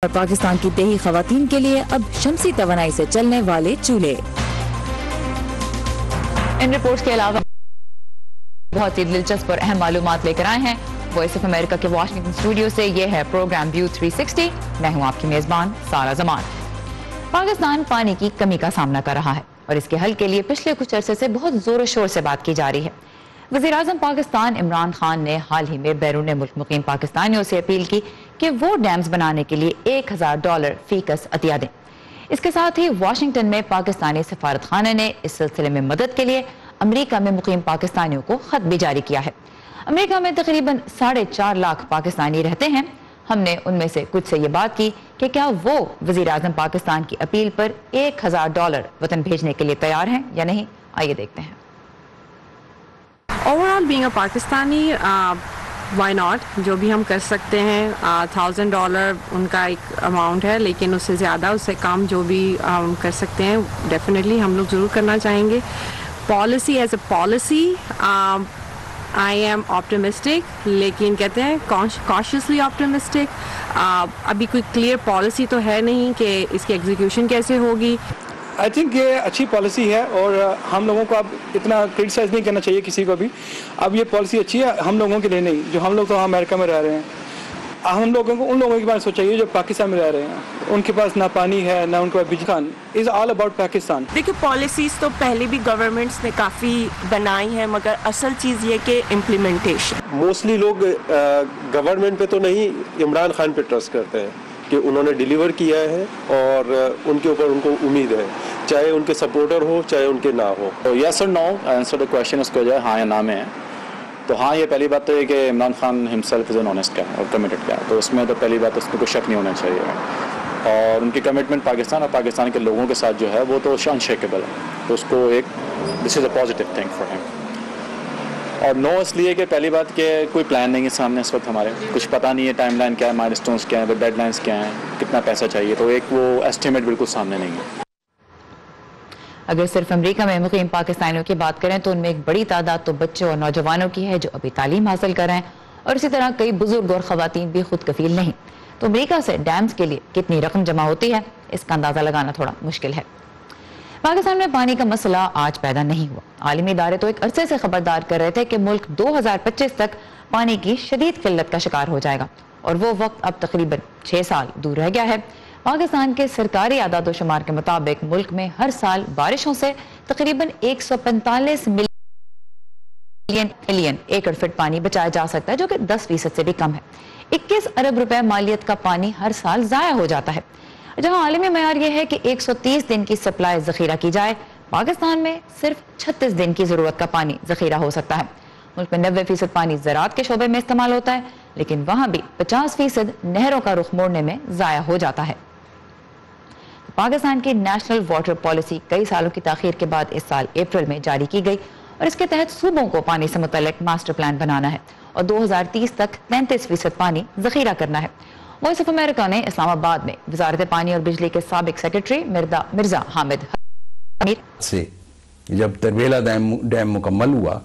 और पाकिस्तान की देही खवातीन के लिए अब शमसी तवानाई से चलने वाले चूल्हे। इन रिपोर्ट्स के अलावा बहुत ही दिलचस्प और अहम मालूमात लेकर आए हैं वॉइस ऑफ अमेरिका के वाशिंगटन स्टूडियो से। ये है प्रोग्राम व्यू 360। मैं हूं आपकी मेजबान सारा जमान। पाकिस्तान पानी की कमी का सामना कर रहा है और इसके हल के लिए पिछले कुछ अरसे से बहुत जोरों शोर से बात की जा रही है। वज़ीर-ए-आज़म पाकिस्तान इमरान खान ने हाल ही में बैरून मुल्क मुकीम पाकिस्तानियों से अपील की कि वो डैम्स बनाने के लिए $1000 फीकस अतिया दें। इसके साथ ही वाशिंगटन में पाकिस्तानी सफारत खाने ने इस सिलसिले में मदद के लिए अमेरिका में मुकीम पाकिस्तानियों को खत भी जारी किया है। अमेरिका में तकरीबन 4.5 लाख पाकिस्तानी रहते हैं। हमने उनमें से कुछ से ये बात की कि क्या वो वज़ीर-ए-आज़म पाकिस्तान की अपील पर $1000 वतन भेजने के लिए तैयार हैं या नहीं। आइए देखते हैं। Overall being a Pakistani why not, जो भी हम कर सकते हैं। $1000 उनका एक अमाउंट है, लेकिन उससे ज़्यादा उससे कम जो भी कर सकते हैं डेफिनेटली हम लोग ज़रूर करना चाहेंगे। Policy as a policy I am optimistic, लेकिन कहते हैं कॉशियसली ऑप्टिमिस्टिक। अभी कोई क्लियर पॉलिसी तो है नहीं कि इसकी एग्जीक्यूशन कैसे होगी। आई थिंक ये अच्छी पॉलिसी है और हम लोगों को अब इतना क्रिटिसाइज़ नहीं करना चाहिए किसी को भी। अब ये पॉलिसी अच्छी है हम लोगों के लिए नहीं, जो हम लोग तो अमेरिका में रह रहे हैं। हम लोगों को उन लोगों के बारे में सोचा चाहिए जो पाकिस्तान में रह रहे हैं, उनके पास ना पानी है ना उनके पास बिजली। Is all about Pakistan. देखिए, पॉलिसीज़ तो पहले भी गवर्नमेंट्स ने काफ़ी बनाई हैं, मगर असल चीज़ ये कि इम्प्लीमेंटेशन। मोस्टली लोग गवर्नमेंट पे तो नहीं, इमरान खान पे ट्रस्ट करते हैं कि उन्होंने डिलीवर किया है और उनके ऊपर उनको उम्मीद है, चाहे उनके सपोर्टर हो चाहे उनके ना हो। तो यस और नो आंसर द क्वेश्चन उसको जो है हाँ या ना में है। तो हाँ, ये पहली बात तो ये कि Imran Khan himself is an honest का और कमिटेड का, तो उसमें तो पहली बात उसमें कोई शक नहीं होना चाहिए। और उनकी कमिटमेंट पाकिस्तान और पाकिस्तान के लोगों के साथ जो है वो तो अनशेकेबल है, तो उसको एक this is a positive thing for him. और नो इसलिए कि पहली बात कि कोई प्लान नहीं है सामने इस वक्त, हमारे कुछ पता नहीं है टाइमलाइन क्या है, माइलस्टोन्स क्या है, डेडलाइंस क्या हैं, कितना पैसा चाहिए, तो एक वो एस्टिमेट बिल्कुल सामने नहीं है। अगर सिर्फ अमेरिका में मुकीम पाकिस्तानियों की बात करें तो उनमें एक बड़ी तादाद तो बच्चों और नौजवानों की है जो अभी तालीम हासिल कर रहे हैं, और इसी तरह कई बुजुर्ग और खवातीन भी खुद कफील नहीं। तो अमेरिका से डैम्स के लिए कितनी रकम जमा होती है, इसका अंदाजा लगाना थोड़ा मुश्किल है। पाकिस्तान में पानी का मसला आज पैदा नहीं हुआ। आलमी इदारे तो एक अरसे से खबरदार कर रहे थे कि मुल्क 2025 तक पानी की शदीद किल्लत का शिकार हो जाएगा, और वो वक्त अब तकरीबन 6 साल दूर रह गया है। पाकिस्तान के सरकारी आदाद शुमार के मुताबिक मुल्क में हर साल बारिशों से तकरीबन 145 मिलियन एकड़ फीट पानी बचाया जा सकता है, जो कि 10% से भी कम है। 21 अरब रुपए मालियत का पानी हर साल जाया हो जाता है। जहां आलमी मयार यह है कि 130 दिन की सप्लाई जखीरा की जाए, पाकिस्तान में सिर्फ 36 दिन की जरूरत का पानी जखीरा हो सकता है। मुल्क में 90% पानी ज़राअत के शोबे में इस्तेमाल होता है, लेकिन वहां भी 50% नहरों का रुख मोड़ने में जाया हो जाता है। पाकिस्तान की नेशनल वाटर पॉलिसी कई सालों की ताखीर के बाद इस साल अप्रैल में जारी की गई, और इसके तहत सूबों को पानी से मुतल्लिक मास्टर प्लान बनाना है और 2030 तक 33% पानी जखीरा करना है। वॉइस ऑफ अमेरिका ने इस्लामाबाद में वजारत पानी और बिजली के साबिक सेक्रेटरी मिर्जा हामिद से जब तरबेला डैम मुकम्मल हुआ,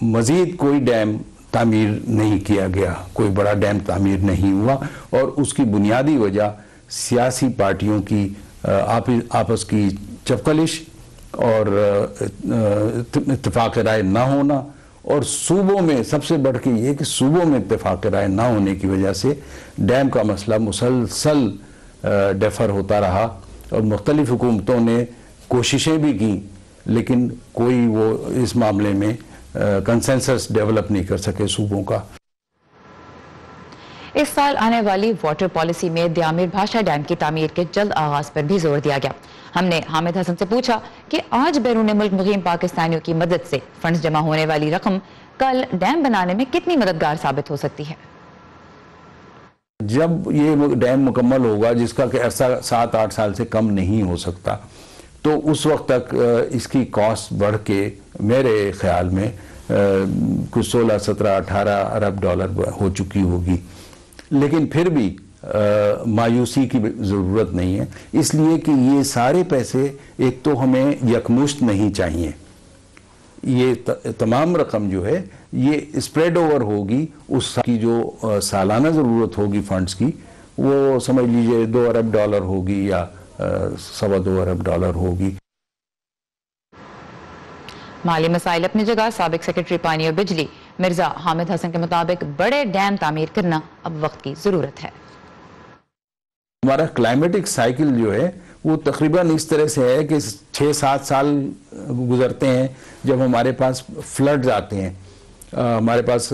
मजीद कोई डैम तामीर नहीं किया गया, कोई बड़ा डैम तामीर नहीं हुआ, और उसकी बुनियादी वजह सियासी पार्टियों की आपस की चपकलिश और इत्तेफाक राय ना होना, और सूबों में सबसे बढ़ के ये कि सूबों में इत्तेफाक राय ना होने की वजह से डैम का मसला मुसलसल डेफर होता रहा, और मुख्तलिफ हुकूमतों ने कोशिशें भी की, लेकिन कोई वो इस मामले में कंसेंसस डेवलप नहीं कर सके सूबों का। इस साल आने वाली वाटर पॉलिसी में दियामिर भाषा डैम की तामीर के जल्द आगाज पर भी जोर दिया गया। हमने हामिद हसन से पूछा कि आज बैरून मुल्क मुकीम पाकिस्तानियों की मदद से फंड्स जमा होने वाली रकम कल डैम बनाने में कितनी मददगार साबित हो सकती है। जब ये डैम मुकम्मल होगा, जिसका कि अरसा 7-8 साल से कम नहीं हो सकता, तो उस वक्त तक इसकी कॉस्ट बढ़ के मेरे ख्याल में कुछ 16, 17, 18 अरब डॉलर हो चुकी होगी। लेकिन फिर भी मायूसी की ज़रूरत नहीं है, इसलिए कि ये सारे पैसे एक तो हमें यकमुश्त नहीं चाहिए, ये तमाम रकम जो है ये स्प्रेड ओवर होगी, उसकी जो सालाना ज़रूरत होगी फंड्स की वो समझ लीजिए $2 अरब होगी या $2.25 अरब होगी। माली मसाइल अपनी जगह, साबिक सेक्रेटरी पानी और बिजली मिर्जा हामिद हसन के मुताबिक बड़े डैम तामीर करना अब वक्त की जरूरत है। हमारा क्लाइमेटिक साइकिल जो है वो तकरीबन इस तरह से है कि 6-7 साल गुजरते हैं जब हमारे पास फ्लड्स आते हैं, हमारे पास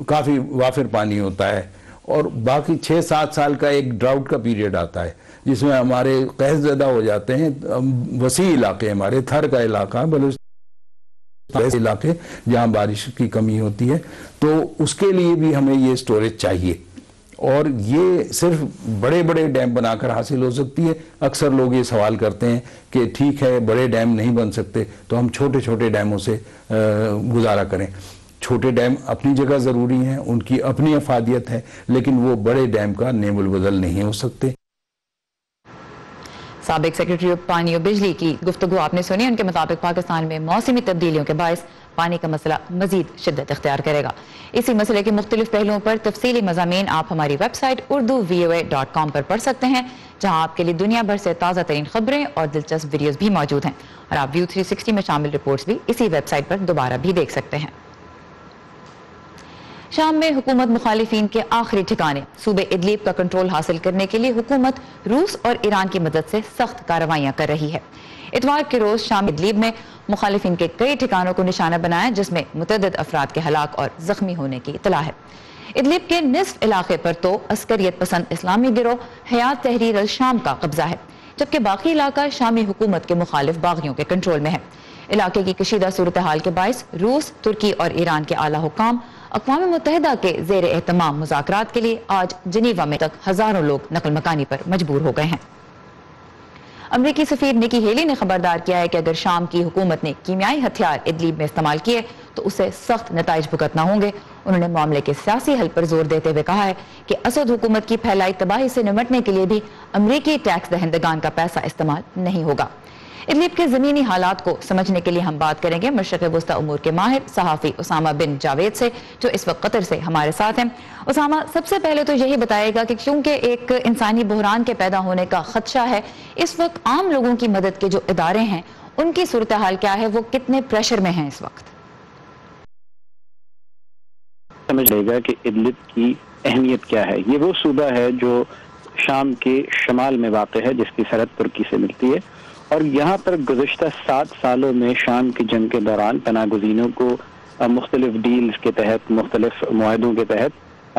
काफ़ी वाफिर पानी होता है, और बाकी 6-7 साल का एक ड्राउट का पीरियड आता है जिसमें हमारे कहज़दा हो जाते हैं वसी इलाके, हमारे थर का इलाका, बलूचिस्तान इलाके जहाँ बारिश की कमी होती है, तो उसके लिए भी हमें ये स्टोरेज चाहिए और ये सिर्फ बड़े बड़े डैम बनाकर हासिल हो सकती है। अक्सर लोग ये सवाल करते हैं कि ठीक है बड़े डैम नहीं बन सकते तो हम छोटे छोटे डैमों से गुजारा करें। छोटे डैम अपनी जगह ज़रूरी हैं, उनकी अपनी अफादियत है, लेकिन वो बड़े डैम का नेमुल बदल नहीं हो सकते। साबिक सेक्रेटरी पानी और बिजली की गुफ्तगू आपने सुनी। उनके मुताबिक पाकिस्तान में मौसमी तब्दीलियों के बायस पानी का मसला मजीद शिद्दत इख्तियार करेगा। इसी मसले के मुख्तलिफ पहलुओं पर तफसीली मज़ामीन आप हमारी वेबसाइट urduvoa.com पर पढ़ सकते हैं, जहां आपके लिए दुनिया भर से ताज़ा तरीन खबरें और दिलचस्प वीडियोज़ भी मौजूद हैं, और आप व्यू 360 में शामिल रिपोर्ट्स भी इसी वेबसाइट पर दोबारा भी देख सकते हैं। शाम में हुकूमत मुखालिफिन के आखिरी ठिकाने सूबे इदलीब का कंट्रोल हासिल करने के लिए हुकूमत रूस और ईरान की मदद से सख्त कार्रवाइयां कर रही है। इतवार के रोज शाम इदलीब में मुखालिफिन के कई ठिकानों को निशाना बनाया, जिसमें मुतअद्दिद अफराद के हलाक और जख्मी होने की इतला है। इदलीब के निस्फ इलाके पर तो अस्करियत पसंद इस्लामी गिरोह हयात तहरीर अल शाम का कब्जा है, जबकि बाकी इलाका शामी हुकूमत के मुखालिफ बागियों के कंट्रोल में है। इलाके की कशीदा सूरत हाल के बायस रूस, तुर्की और ईरान के आला हुकाम अक़वाम मुत्तहिदा के ज़ेर एहतमाम मुज़ाकरात के लिए आज जिनीवा में तक हजारों लोग नकल मकानी पर मजबूर हो गए हैं। अमरीकी सफीर निकी हेली ने खबरदार किया है कि अगर शाम की हुकूमत ने कीमियाई हथियार इदलीब में इस्तेमाल किए तो उसे सख्त नताइज भुगतना होंगे। उन्होंने मामले के सियासी हल पर जोर देते हुए कहा है कि असद हुकूमत की फैलाई तबाही से निमटने के लिए भी अमरीकी टैक्स दहिंदगान का पैसा इस्तेमाल नहीं होगा। इदलीब के ज़मीनी हालात को समझने के लिए हम बात करेंगे मशरक़ वस्ता उमूर के माहिर सहाफ़ी उसामा बिन जावेद से, जो इस वक्त कतर से हमारे साथ हैं। उसामा, सबसे पहले तो यही बताएगा कि क्योंकि एक इंसानी बहरान के पैदा होने का खदशा है, इस वक्त आम लोगों की मदद के जो इदारे हैं उनकी सूरत हाल क्या है, वो कितने प्रेशर में हैं इस वक्त? समझ लेगा कि इदलिब की अहमियत क्या है। ये वो सूबा है जो शाम के शमाल में वाक़ है, जिसकी सरहद तुर्की से मिलती है, और यहाँ पर गुज़श्ता 7 सालों में शाम की जंग के दौरान पनागुज़ीनों को मुख्तलिफ डील्स के तहत, मुख्तलिफ मुआहदों के तहत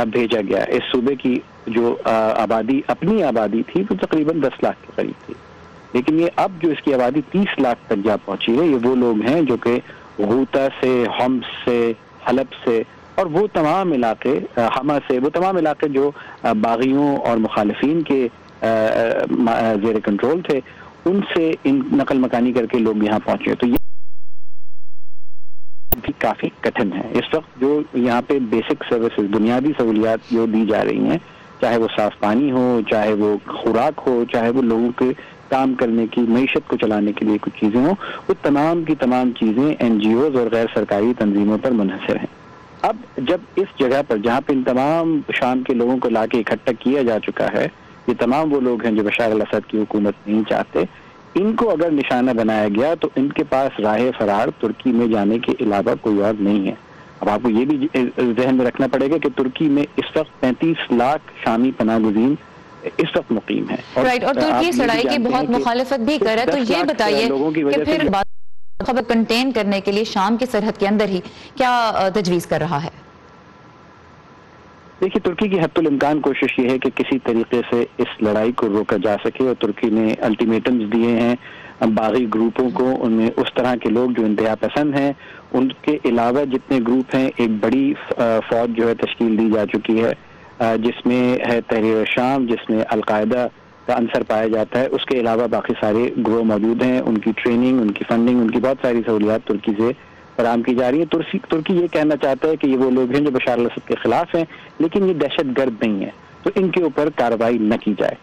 भेजा गया। इस सूबे की जो आबादी, अपनी आबादी थी, वो तकरीबन 10 लाख के करीब थी, लेकिन ये अब जो इसकी आबादी 30 लाख तक जा पहुंची है। ये वो लोग हैं जो कि गूता से, हम्स से, हलब से और वो तमाम इलाके, हमा से, वो तमाम इलाके जो बागियों और मुखालिफिन के ज़ेर कंट्रोल थे, उनसे इन नकल मकानी करके लोग यहाँ पहुंचे। तो ये भी काफी कठिन है। इस वक्त जो यहाँ पे बेसिक सर्विसेज, बुनियादी सहूलियात जो दी जा रही हैं, चाहे वो साफ पानी हो, चाहे वो खुराक हो, चाहे वो लोगों के काम करने की, मईशत को चलाने के लिए कुछ चीजें हो, वो तमाम की तमाम चीजें NGOs और गैर सरकारी तंजीमों पर मुनहसर हैं। अब जब इस जगह पर, जहाँ पे इन तमाम शाम के लोगों को लाके इकट्ठा किया जा चुका है, ये तमाम वो लोग हैं जो बशार अल असद की हुकूमत नहीं चाहते, इनको अगर निशाना बनाया गया तो इनके पास राह फरार तुर्की में जाने के अलावा कोई और नहीं है। अब आपको ये भी जहन में रखना पड़ेगा कि तुर्की में इस वक्त 35 लाख शामी पनागुज़ीन इस वक्त मुकीम है। राइट, और तुर्की इस लड़ाई की बहुत मुखालिफत भी करे, तो ये बताइए कि फिर खबर कंटेन करने के लिए शाम की सरहद के अंदर ही क्या तजवीज़ कर रहा है? देखिए, तुर्की की हत्तुल इम्कान कोशिश ये है कि किसी तरीके से इस लड़ाई को रोका जा सके, और तुर्की ने अल्टीमेटम्स दिए हैं बागी ग्रुपों को। उनमें उस तरह के लोग जो इंतहा पसंद हैं, उनके अलावा जितने ग्रुप हैं, एक बड़ी फौज जो है तश्कील दी जा चुकी है, जिसमें है तहरीर शाम, जिसमें अलकायदा का अंसर पाया जाता है। उसके अलावा बाकी सारे ग्रोह मौजूद हैं। उनकी ट्रेनिंग, उनकी फंडिंग, उनकी बहुत सारी सहूलियात तुर्की से फराहम की जा रही है। तुर्की ये कहना चाहता है कि ये वो लोग हैं जो बशार अल असद के खिलाफ हैं, लेकिन ये दहशतगर्द नहीं है, तो इनके ऊपर कार्रवाई न की जाए।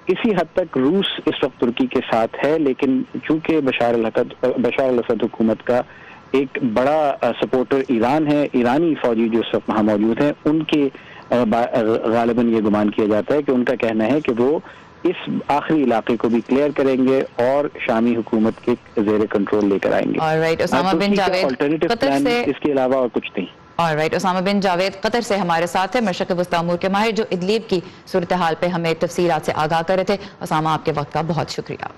किसी हद तक रूस इस वक्त तुर्की के साथ है, लेकिन चूंकि बशार अल असद हुकूमत का एक बड़ा सपोर्टर ईरान है, ईरानी फौजी जो इस वक्त वहाँ मौजूद हैं, उनके गालिबन ये गुमान किया जाता है कि उनका कहना है कि वो इस आखिरी इलाके को भी क्लियर करेंगे और शामी हुकूमत के ज़ेरे कंट्रोल लेकर आएंगे। ऑलराइट, उसामा बिन जावेद कतर से, इसके अलावा और कुछ नहीं। ऑलराइट, उसामा बिन जावेद कतर से हमारे साथ है, मशरक़ वस्ता अमूर के माहिर, जो इदलीब की सूरत हाल पे हमें तफसीलात से आगाह कर रहे थे। उसामा, आपके वक्त का बहुत शुक्रिया।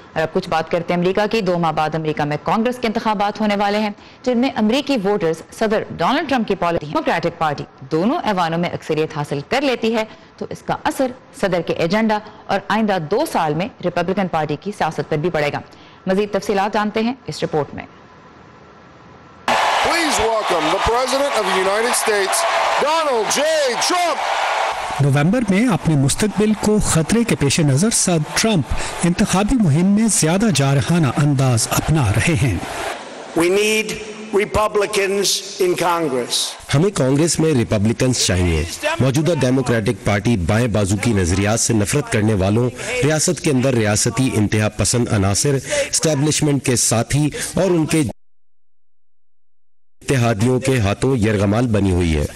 और अब कुछ बात करते हैं अमेरिका की। 2 माह बाद अमेरिका में कांग्रेस के इंतखाबात होने वाले हैं, जिनमें अमेरिकी वोटर्स सदर डोनाल्ड ट्रंप की पॉलिसी डेमोक्रेटिक पार्टी दोनों ऐवानों में अक्सरियत हासिल कर लेती है तो इसका असर सदर के एजेंडा और आइंदा 2 साल में रिपब्लिकन पार्टी की सियासत पर भी पड़ेगा। मजीद तफसीलात जानते हैं इस रिपोर्ट में। Please welcome the President of the United States, Donald J. Trump. नवंबर में अपने मुस्तकबिल को खतरे के पेश नजर सदर ट्रंप इंतखाबी मुहिम में ज्यादा जारहाना अंदाज अपना रहे हैं। We need Republicans in Congress. हमें कांग्रेस में रिपब्लिकन्स चाहिए। मौजूदा डेमोक्रेटिक पार्टी बाएं बाजू की नजरियात से नफरत करने वालों, रियासत के अंदर रियासती इंतहा पसंद अनासर, एस्टेब्लिशमेंट के साथी और उनके इत्तेहादियों के हाथों यरगमाल बनी हुई है।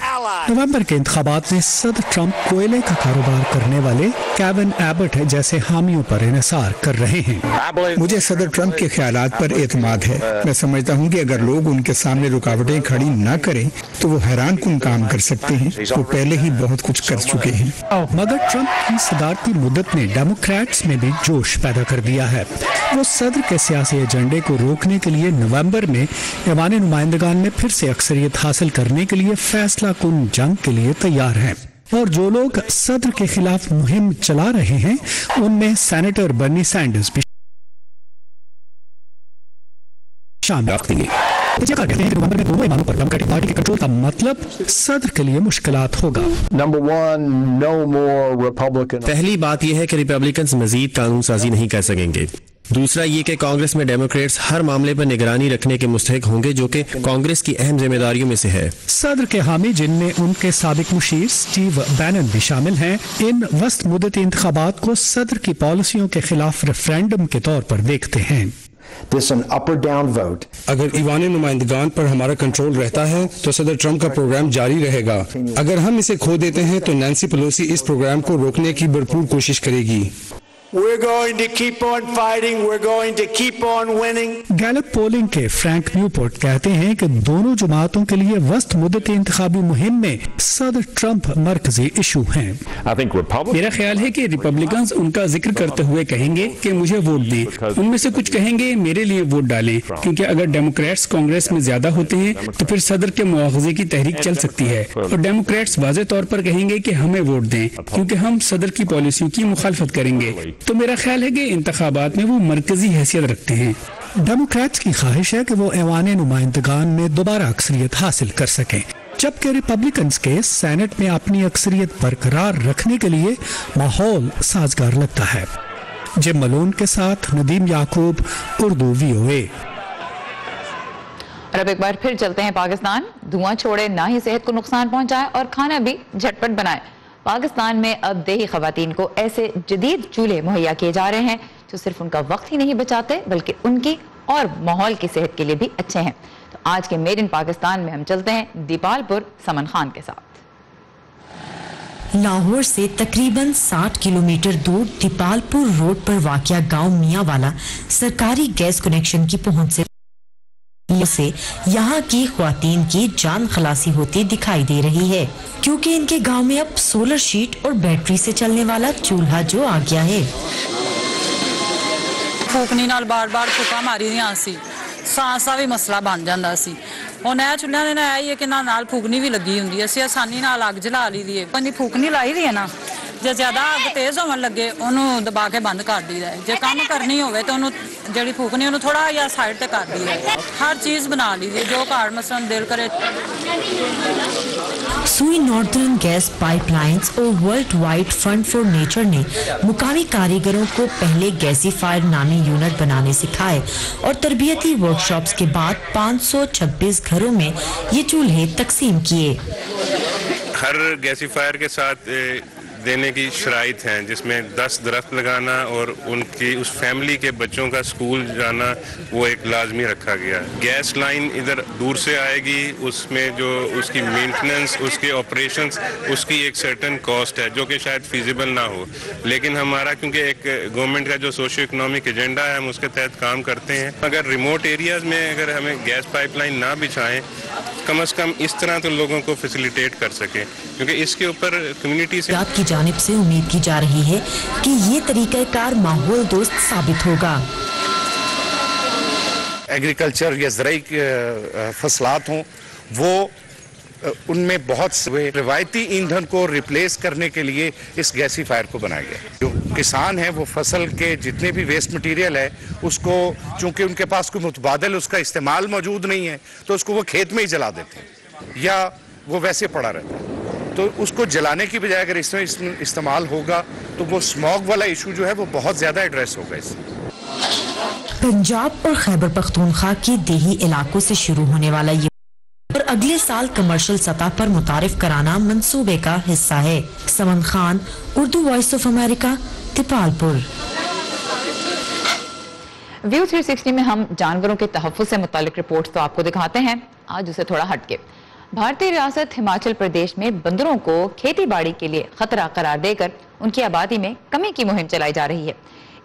नवंबर के इंतखाबात में सदर ट्रंप कोयले का कारोबार करने वाले केविन एबट जैसे हामियों पर इन्हिसार कर रहे हैं। मुझे सदर ट्रंप के ख्यालात पर एतमाद है। मैं समझता हूँ कि अगर लोग उनके सामने रुकावटें खड़ी न करें तो वो हैरान कुन काम कर सकते हैं। वो पहले ही बहुत कुछ कर चुके हैं। मगर ट्रंप की सदारती मुद्दत ने डेमोक्रेट्स में भी जोश पैदा कर दिया है। वो सदर के सियासी एजेंडे को रोकने के लिए नवंबर में ऐवान नुमाइंदगान में फिर से अक्सरियत हासिल करने के लिए फैसला कुन जंग के लिए तैयार हैं। और जो लोग सदर के खिलाफ मुहिम चला रहे हैं उनमें सेनेटर बर्नी सैंडर्स भी शामिल हैं। नवंबर में दोनों इमामों पर डेमोक्रेटिक पार्टी के कंट्रोल का मतलब सदर के लिए मुश्किलात होगा। Number 1, no more Republican. पहली बात यह है कि रिपब्लिकन्स मजीद कानून साजी नहीं कर सकेंगे। दूसरा ये कि कांग्रेस में डेमोक्रेट्स हर मामले पर निगरानी रखने के मुस्तहिक होंगे, जो कि कांग्रेस की अहम जिम्मेदारियों में से है। सदर के हामी, जिनमें उनके साबिक मुशीर स्टीव बैनन भी शामिल हैं, इन वस्त मुद्दती इंतखाबात को सदर की पॉलिसियों के खिलाफ रेफरेंडम के तौर पर देखते हैं। अगर ईवान नुमाइंदगान पर हमारा कंट्रोल रहता है तो सदर ट्रंप का प्रोग्राम जारी रहेगा। अगर हम इसे खो देते हैं तो नैन्सी पेलोसी इस प्रोग्राम को रोकने की भरपूर कोशिश करेगी। We're going to keep on fighting. We're going to keep on winning. Gallup polling के फ्रैंक न्यूपोर्ट कहते हैं कि दोनों जमातों के लिए वस्त मुद्दत इंतखाबी मुहिम में सदर ट्रंप मरकजी इशू हैं। मेरा ख्याल है कि रिपब्लिकन्स उनका जिक्र करते हुए कहेंगे कि मुझे वोट दें। उनमें से कुछ कहेंगे मेरे लिए वोट डालें, क्योंकि अगर डेमोक्रेट्स कांग्रेस में ज्यादा होते हैं तो फिर सदर के मुआवजे की तहरीक चल सकती है। और डेमोक्रेट्स वाज़े तौर पर कहेंगे कि हमें वोट दें, क्योंकि हम सदर की पॉलिसियों की मुखालफत करेंगे। तो मेरा ख्याल है कि इंतखाबात में वो मरकजी हैसियत रखते हैं। डेमोक्रेट्स की ख्वाहिश है कि वो ऐवान नुमाइंदगान में दोबारा अक्सरियत हासिल कर सकें, जबकि रिपब्लिकन्स के सेनेट में अपनी अक्सरियत बरकरार रखने के लिए माहौल साजगार लगता है। जिम मलोन के साथ नदीम याकूब, उर्दू VOA। और अब एक बार फिर चलते हैं पाकिस्तान। धुआं छोड़े, ना ही सेहत को नुकसान पहुंचाए और खाना भी झटपट बनाए। पाकिस्तान में अब देही खवातीन को ऐसे जदीद चूल्हे मुहैया किए जा रहे हैं जो सिर्फ उनका वक्त ही नहीं बचाते बल्कि उनकी और माहौल की सेहत के लिए भी अच्छे हैं। तो आज के मेड इन पाकिस्तान में हम चलते हैं दीपालपुर समन खान के साथ। लाहौर से तकरीबन 60 किलोमीटर दूर दीपालपुर रोड पर वाक़िया गांव मियांवाला सरकारी गैस कनेक्शन की पहुंच से यहाँ की ख्वातीन की जान खलासी होती दिखाई दे रही है, क्योंकि इनके गांव में अब सोलर शीट और बैटरी से चलने वाला चूल्हा जो आ गया है। फूकनी नाल बार-बार फूका मारी ਦੀਆਂ ਸੀ सांस का भी मसला बन जाता सी। ਹੁਣ ਇਹ ਚੁੱਲ੍ਹਿਆਂ ਦੇ ਨਾਲ ਇਹ ਕਿ ਨਾਲ ਫੂਕਣੀ ਵੀ ਲੱਗੀ ਹੁੰਦੀ ਹੈ, ਅਸੀਂ ਆਸਾਨੀ ਨਾਲ ਅੱਗ ਜਲਾ ਲਈਦੀ ਹੈ। ਪੰਨੀ ਫੂਕਣੀ ਲਾਈ ਦੀ ਹੈ ਨਾ, ਜੇ ਜ਼ਿਆਦਾ ਅੱਗ ਤੇਜ਼ ਹੋਣ ਲੱਗੇ ਉਹਨੂੰ ਦਬਾ ਕੇ ਬੰਦ ਕਰ ਦਈਦਾ ਹੈ। ਜੇ ਕੰਮ ਕਰਨੀ ਹੋਵੇ ਤਾਂ ਉਹਨੂੰ ਜਿਹੜੀ ਫੂਕਣੀ ਉਹਨੂੰ ਥੋੜਾ ਜਿਹਾ ਸਾਈਡ ਤੇ ਕਰ ਦਈਦਾ ਹੈ। ਹਰ ਚੀਜ਼ ਬਣਾ ਲਈਦੀ ਹੈ ਜੋ ਘਰ ਮਸलन ਦਿਲ करे। सुई नॉर्दर्न गैस पाइपलाइंस और world wide fund for nature ने मुकामी कारीगरों को पहले गैसीफायर नामी यूनिट बनाने सिखाए और तरबियती वर्कशॉप्स के बाद 526 घरों में ये चूल्हे तकसीम किए। हर गैसीफायर के साथ देने की शराइत हैं, जिसमें 10 दरख्त लगाना और उनकी उस फैमिली के बच्चों का स्कूल जाना वो एक लाजमी रखा गया। गैस लाइन इधर दूर से आएगी, उसमें जो उसकी मेंटेनेंस, उसके ऑपरेशंस, उसकी एक सर्टेन कॉस्ट है जो कि शायद फिजिबल ना हो, लेकिन हमारा क्योंकि एक गवर्नमेंट का जो सोशियो इकोनॉमिक एजेंडा है हम उसके तहत काम करते हैं। अगर रिमोट एरियाज में अगर हमें गैस पाइपलाइन ना बिछाएं, कम से कम इस तरह तो लोगों को फैसिलिटेट कर सके, क्योंकि इसके ऊपर कम्युनिटी से की जानिब से उम्मीद की जा रही है कि ये तरीक़ाकार माहौल दोस्त साबित होगा। एग्रीकल्चर या ज़राई फसलात हों, वो उनमें बहुत से रिवायती ईंधन को रिप्लेस करने के लिए इस गैसीफायर को बनाया गया। जो किसान है वो फसल के जितने भी वेस्ट मटेरियल है उसको, चूंकि उनके पास कोई मुतबादल उसका इस्तेमाल मौजूद नहीं है, तो उसको वो खेत में ही जला देते हैं या वो वैसे पड़ा रहता है। तो उसको जलाने की बजाय अगर इसमें इस्तेमाल होगा तो वो स्मॉग वाला इशू जो है वो बहुत ज़्यादा एड्रेस होगा इससे। पंजाब और खैबर पख्तूनख्वा के देही इलाकों से शुरू होने वाला ये और अगले साल कमर्शियल सतह पर मुतारिफ कराना मंसूबे का हिस्सा है। Saman Khan, Urdu voice of America, Tipalpur. View 360 में हम जानवरों के तहफ़्फ़ुज़ से मुतालिक रिपोर्ट तो आपको दिखाते हैं, आज उसे थोड़ा हटके। भारतीय रियासत हिमाचल प्रदेश में बंदरों को खेती बाड़ी के लिए खतरा करार देकर उनकी आबादी में कमी की मुहिम चलाई जा रही है।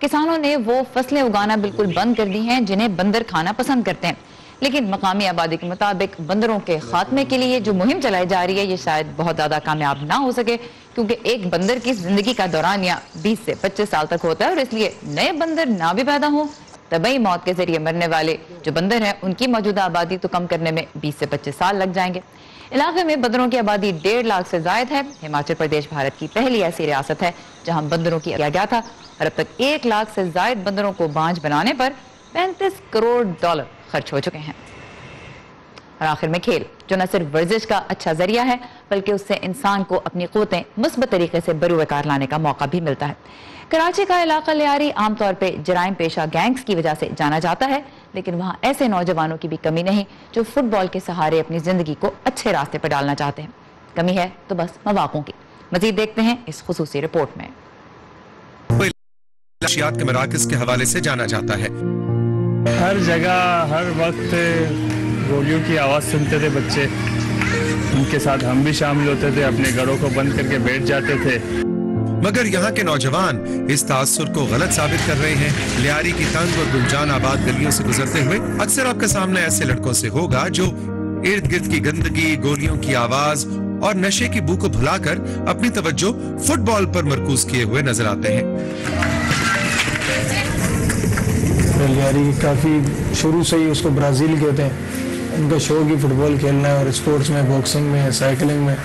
किसानों ने वो फसलें उगाना बिल्कुल बंद कर दी हैं जिन्हें बंदर खाना पसंद करते हैं, लेकिन मकामी आबादी के मुताबिक बंदरों के खात्मे के लिए जो मुहिम चलाई जा रही है ये शायद बहुत ज़्यादा कामयाब ना हो सके, क्योंकि एक बंदर की जिंदगी का दौरानिया 20 से 25 साल तक होता है और इसलिए नए बंदर ना भी पैदा हों, तबई मौत के जरिए मरने वाले जो बंदर हैं उनकी मौजूदा आबादी तो कम करने में 20 से 25 साल लग जाएंगे। इलाके में बंदरों की आबादी 1.5 लाख से जायद है। हिमाचल प्रदेश भारत की पहली ऐसी रियासत है जहां बंदरों की किया गया था और अब तक 1 लाख से जायद बंदरों को बांझ बनाने पर $35 करोड़ खर्च हो चुके हैं। और आखिर में खेल, जो न सिर्फ वर्जिश का अच्छा जरिया है बल्कि उससे इंसान को अपनी क़ुव्वतें मुस्बत तरीके से बरूकार लाने का मौका भी मिलता है। कराची का इलाका लियारी आमतौर पर जराइम पेशा गैंग्स की वजह से जाना जाता है, लेकिन वहाँ ऐसे नौजवानों की भी कमी नहीं जो फुटबॉल के सहारे अपनी जिंदगी को अच्छे रास्ते पर डालना चाहते हैं। कमी है तो बस मौक़ों की। मजीद देखते हैं इस खुसूसी रिपोर्ट में। के मराकज़ के हवाले से जाना जाता है। हर जगह हर वक्त गोलियों की आवाज़ सुनते थे बच्चे, उनके साथ हम भी शामिल होते थे, अपने घरों को बंद करके बैठ जाते थे। मगर यहाँ के नौजवान इस तासुर को गलत साबित कर रहे हैं। लियारी की तंग और गुलजान आबाद गलियों से गुजरते हुए अक्सर आपका सामना ऐसे लड़कों से होगा जो इर्द गिर्द की गंदगी, गोलियों की आवाज और नशे की बू को भुलाकर अपनी तवज्जो फुटबॉल पर मरकूज किए हुए नजर आते हैं। लियारी काफी शुरू से ही उसको ब्राजील कहते हैं। उनका शौक ही फुटबॉल खेलना है और स्पोर्ट्स में, बॉक्सिंग में, साइकिलिंग में।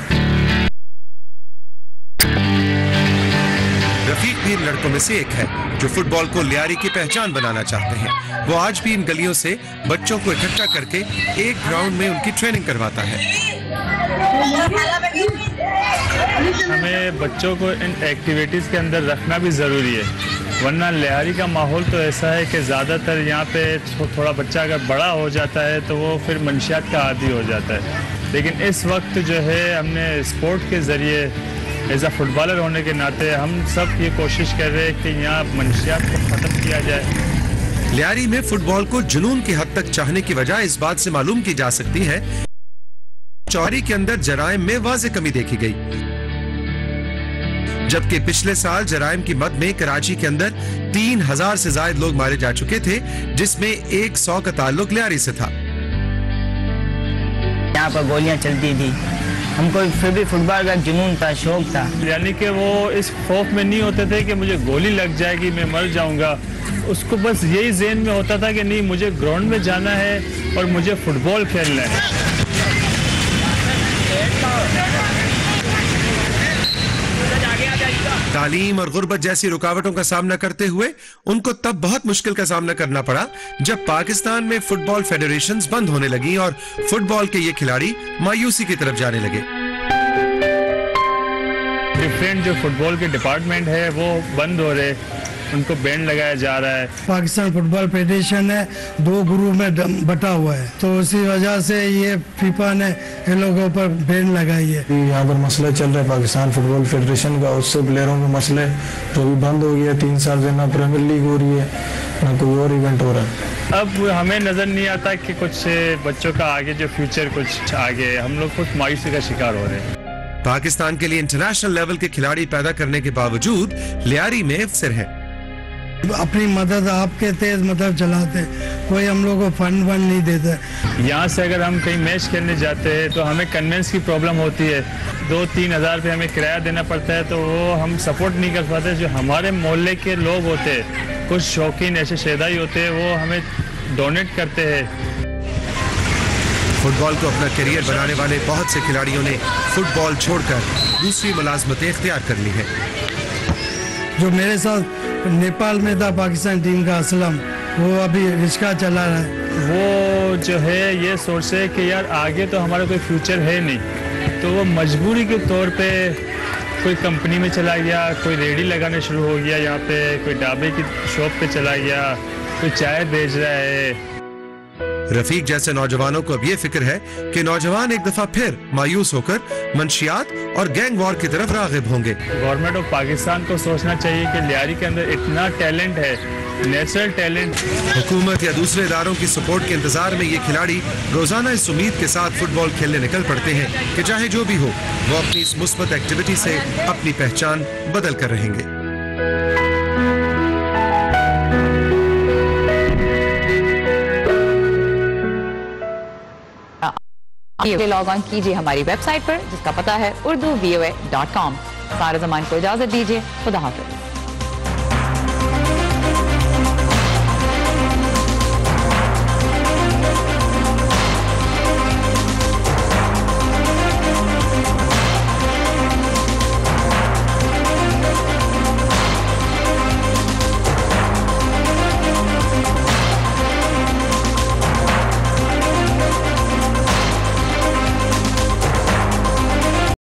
रफीक भी इन लड़कों में से एक है जो फुटबॉल को लियारी की पहचान बनाना चाहते हैं। वो आज भी इन गलियों से बच्चों को इकट्ठा करके एक ग्राउंड में उनकी ट्रेनिंग करवाता है। हमें बच्चों को इन एक्टिविटीज के अंदर रखना भी जरूरी है, वरना लियारी का माहौल तो ऐसा है कि ज़्यादातर यहाँ पे थोड़ा बच्चा अगर बड़ा हो जाता है तो वो फिर मंशियात का आदी हो जाता है। लेकिन इस वक्त जो है हमने स्पोर्ट के ज़रिए एज अ फुटबॉलर होने के नाते हम सब ये कोशिश कर रहे हैं कि यहाँ मंशियात को ख़त्म किया जाए। लियारी में फुटबॉल को जुनून की हद तक चाहने की वजह इस बात से मालूम की जा सकती है चौरी के अंदर जराइम में वाज़े कमी देखी गई, जबकि पिछले साल जराइम की मद में कराची के अंदर 3000 से ज्यादा लोग मारे जा चुके थे, जिसमें 100 का ताल्लुक लियारी से था। यहाँ पर गोलियां चलती थी, हमको फिर भी फुटबॉल का जुनून था, शौक था। यानी कि वो इस खौफ में नहीं होते थे कि मुझे गोली लग जाएगी, मैं मर जाऊंगा। उसको बस यही ज़हन में होता था कि नहीं, मुझे ग्राउंड में जाना है और मुझे फुटबॉल खेलना है। तालीम और गुर्बत जैसी रुकावटों का सामना करते हुए उनको तब बहुत मुश्किल का सामना करना पड़ा जब पाकिस्तान में फुटबॉल फेडरेशंस बंद होने लगी और फुटबॉल के ये खिलाड़ी मायूसी की तरफ जाने लगे। डिफरेंट जो फुटबॉल के डिपार्टमेंट है वो बंद हो रहे, उनको बैंड लगाया जा रहा है। पाकिस्तान फुटबॉल फेडरेशन है 2 ग्रुप में बटा हुआ है, तो उसी वजह से ये फीफा ने इन लोगों पर बैन लगाई है। यहाँ पर मसला चल रहा है पाकिस्तान फुटबॉल फेडरेशन का, उससे प्लेयरों के मसले जो भी बंद हो गया 3 साल से, ना प्रीमियर लीग हो रही है ना कोई और इवेंट हो रहा है। अब हमें नजर नहीं आता कि कुछ बच्चों का आगे जो फ्यूचर कुछ आगे, हम लोग कुछ मायूसी का शिकार हो रहे हैं। पाकिस्तान के लिए इंटरनेशनल लेवल के खिलाड़ी पैदा करने के बावजूद लियारी में सिर है। अपनी मदद आपके तेज मतलब चलाते, कोई हम लोग को फंड नहीं देता। यहाँ से अगर हम कहीं मैच खेलने जाते हैं तो हमें कन्वेंस की प्रॉब्लम होती है, 2-3 हज़ार रुपये हमें किराया देना पड़ता है, तो वो हम सपोर्ट नहीं कर पाते। जो हमारे मोहल्ले के लोग होते हैं, कुछ शौकीन ऐसे शेदाई होते हैं, वो हमें डोनेट करते हैं। फुटबॉल को अपना करियर बनाने वाले बहुत से खिलाड़ियों ने फुटबॉल छोड़कर दूसरी मुलाजमतें इख्तियार कर ली हैं। जो मेरे साथ नेपाल में था पाकिस्तान टीम का असलम, वो अभी रिक्शा चला रहा है। वो जो है ये सोचते हैं कि यार आगे तो हमारा कोई फ्यूचर है नहीं, तो वो मजबूरी के तौर पे कोई कंपनी में चला गया, कोई रेडी लगाने शुरू हो गया, यहाँ पे कोई ढाबे की शॉप पे चला गया, कोई चाय बेच रहा है। रफीक जैसे नौजवानों को अब ये फिक्र है कि नौजवान एक दफा फिर मायूस होकर मंशियात और गैंग वॉर की तरफ रागिब होंगे। गवर्नमेंट ऑफ पाकिस्तान को सोचना चाहिए कि लियारी के अंदर इतना टैलेंट है, नेचुरल टैलेंट। हुकूमत या दूसरे इदारों की सपोर्ट के इंतजार में ये खिलाड़ी रोजाना इस उम्मीद के साथ फुटबॉल खेलने निकल पड़ते हैं कि चाहे जो भी हो, वो अपनी इस मुस्बत एक्टिविटी से अपनी पहचान बदल कर रहेंगे। लॉग ऑन कीजिए हमारी वेबसाइट पर, जिसका पता है urduvoa.com। सारा ज़मान को इजाजत दीजिए। खुदा हाफिज़।